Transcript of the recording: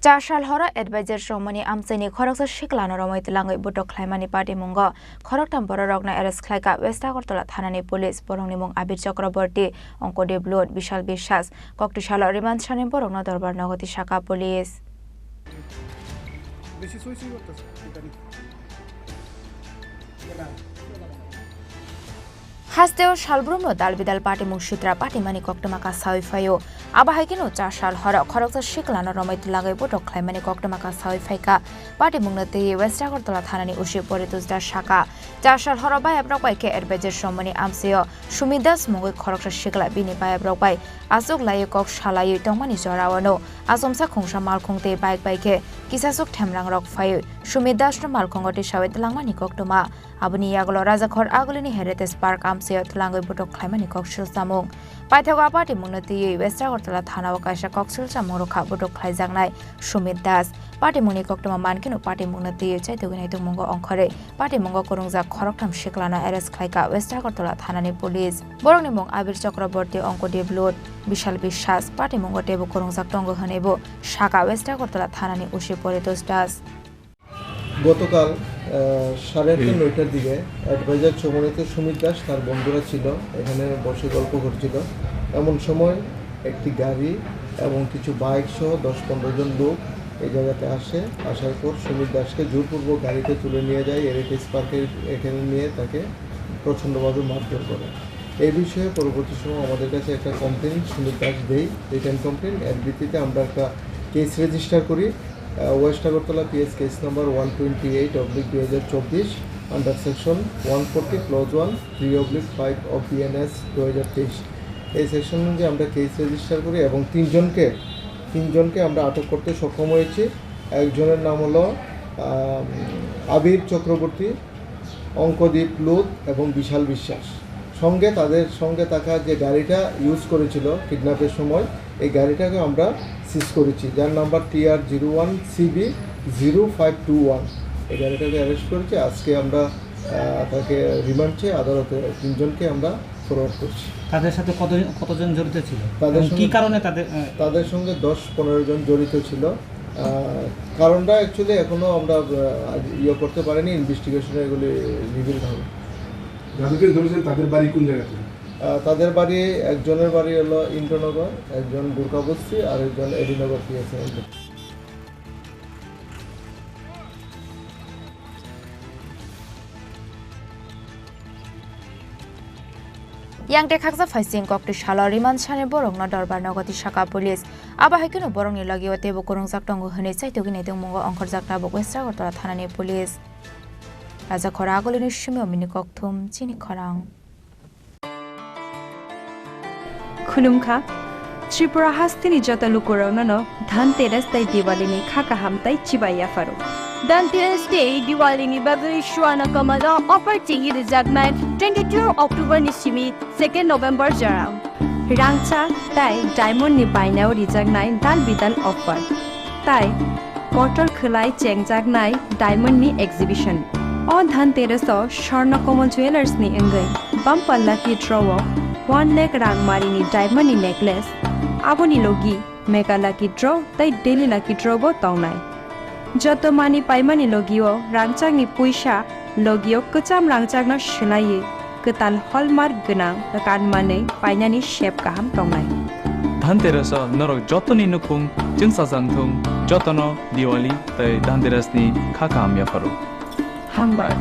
4 साल हरा एडभाइजर श्रमनि आमचैनि खरकसा सिक्ला नरमै तलाङै बुटक ख्लाइमानि पाटिमुंगो खरकथाम बररकना एरेस्ट खलाइखा वेस्ट आगरतला थानानि पुलिस बरंनि मुं आबिर चक्रवर्ती अंकदेव ब्लड विशाल বিশ্বাস कक्टिशाल रिमान्ड साने बरंना दरबार नगति शाखा पुलिस हास्तेव सालब्रुमनो दालबिदाल पाटिमुं सुत्रा पाटिमानि कक्टमाका साविफायो आबाहायकिनो 4 साल हर खरकसा सिक्लानो रमै तुलागै बुटक ख्लाइमानि कक्टमाका साविफायका पाटिमुंनो तेय वेस्ट आगरतला थानानि उसे परितुजदा शाखा 4 साल हर बायब्रक बायके एडभाइजर समनि आमसेयो सुमिदास मुंगै खरकसा सिक्ला बिनि बायब्रक बाय आसुक लायो कक सालायो तंमानि जरावनो आसमसा खुंसा मालखुंते बाइक बायके किसासुक थेमरां रक फायो सुमिदासनो मालखंगति सावे तलांमानि कक्टमा आबुनि यागलो राजाखर आगुलिनि हेरिटेज पार्क आमसेयो तुलांगै बुटक ख्लाइमानि कक्सिल सामुं पाइथागा पाटिमुंनो तेय वेस्ट आगरतला थानाव कायसा कक्सिल सामुं रखा बुटक ख्लाइजांनाय सुमित दास पाटिमुंनि कक्टमा मानकिनो पाटिमुंनो तेय चाइतुगैनाय तुमुंगो अंखरै पाटिमुंगो कुरुंजा खरकथाम सिक्लाना एरेस्ट खलाइखा वेस्ट आगरतला थानानि पुलिस बरंनि मुं आबिर चक्रवर्ती अंकदेव ब्लड विशाल বিশ্বাস पाटिमुंगो टेबु कुरुंजा टंगो हनेबो शाखा वेस्ट आगरतला थानानि उसे परितोष दास গতকাল 8:30-9টার দিকে অ্যাডভাইজার চৌমনিতে সুমিত দাস তার বন্ধুরা ছিল এখানে বসে গল্প করছিল এমন সময় একটি গাড়ি এবং কিছু বাইক সহ 10-15 জন লোক এই জায়গাতে আসার পর সুমিত দাসকে জোরপূর্বক গাড়িতে তুলে নিয়ে যায় হেরিটেজ পার্কের এখানে নিয়ে তাকে প্রচণ্ডভাবে মারধর করে এই বিষয়ে পরবর্তী সময় আমাদের কাছে একটা কমপ্লেন সুমিত দাস দেয় রিটার্ন কমপ্লেন এর ভিত্তিতে আমরা একটা কেস রেজিস্টার করি west Agartala PS case number 128/2024 under section 140 clause 1 3/5 of BNS 2023 এই সেকশন অনুযায়ী আমরা কেস রেজিস্টার করি এবং তিনজনকে আমরা আটক করতে সক্ষম হয়েছি একজনের নাম হলো আবির চক্রবর্তী অঙ্কদীপ লুত এবং বিশাল বিশ্বাস তাদের সঙ্গে থাকা যে গাড়িটা ইউজ করেছিল কিডন্যাপের সময় এই গাড়িটাকে আমরা সিজ করেছি যার নাম্বার TR01CB0521 এই গাড়িটাকে অ্যারেস্ট করেছি আজকে আমরা তাকে রিমান্ড চেয়ে আদালতে তিনজনকে আমরা ফরওয়ার্ড করছি তাদের সাথে কতজন জড়িত ছিল কি কারণে তাদের সঙ্গে 10-15 জন জড়িত ছিল কারণটা অ্যাকচুয়ালি এখনো আমরা করতে পারিনি ইনভেস্টিগেশনে এগুলি রিভিল হবে যাদেরকে ধরেছেন তাদের বাড়ি কোন জায়গাতে তাদের বাড়ি একজনের বাড়ি হলো ইন্দ্রনগর একজন দুর্গাবস্তি আর একজন এডিনগর PSA Yang dekaksa faising koctisaal remand साने बरंना दरबार नगति शाखा पुलिस आबाहायकिनो बरंनि लागियो तेबो कुरुंजाक टंगो हनै चाइतुगिनाय तुमुंगो अंखरजाकना वेस्ट आगरतला थानानि पुलिस राजा खरा आगुलिनि सिमियो मिनि कक्थुम चिनि खरां खुलुमखा त्रिपुरा हास्तिनि जता लुकुरावनो धनतेरस ताई दिवालीनि खाका हामताई चिबाया फारो धनतेरस day दिवालीनि बागै शुआना कमादा अफर टिंगि रिजार्टमेन्ट 22 अक्टोबर निसिमी 2 नोभेम्बर जराव रांचा ताई डायमंड नि बायनाव रिजार्टनाय दाल बिदाल अफर ताई कटर खलाय चेंगजागनाय डायमंड नि एक्जिबिशन अ धनतेरस स्वर्णकमल ज्वेलर्स नि अंगै बम्पर लकी ड्रॉ 1 लाख रांगमारिनि डायमंड नि नेकलेस आबोनि लोगी मेगा लकी ड्रॉ ताई डेली लकी ड्रॉ बो तौनाय जत मानि पाइमानि लोगियो रांचांनि पुइसा लोगियो कचाम रांचांना शिलाये कताल हलमार्क गोनां कानमानै पाइनानि शेप गाहाम तौनाय धनतेरस नरक जतनि नुखुं जोंसाजांथुं जतनो दिवाली तै धनतेरसनि खाका हामया फारो हामबाय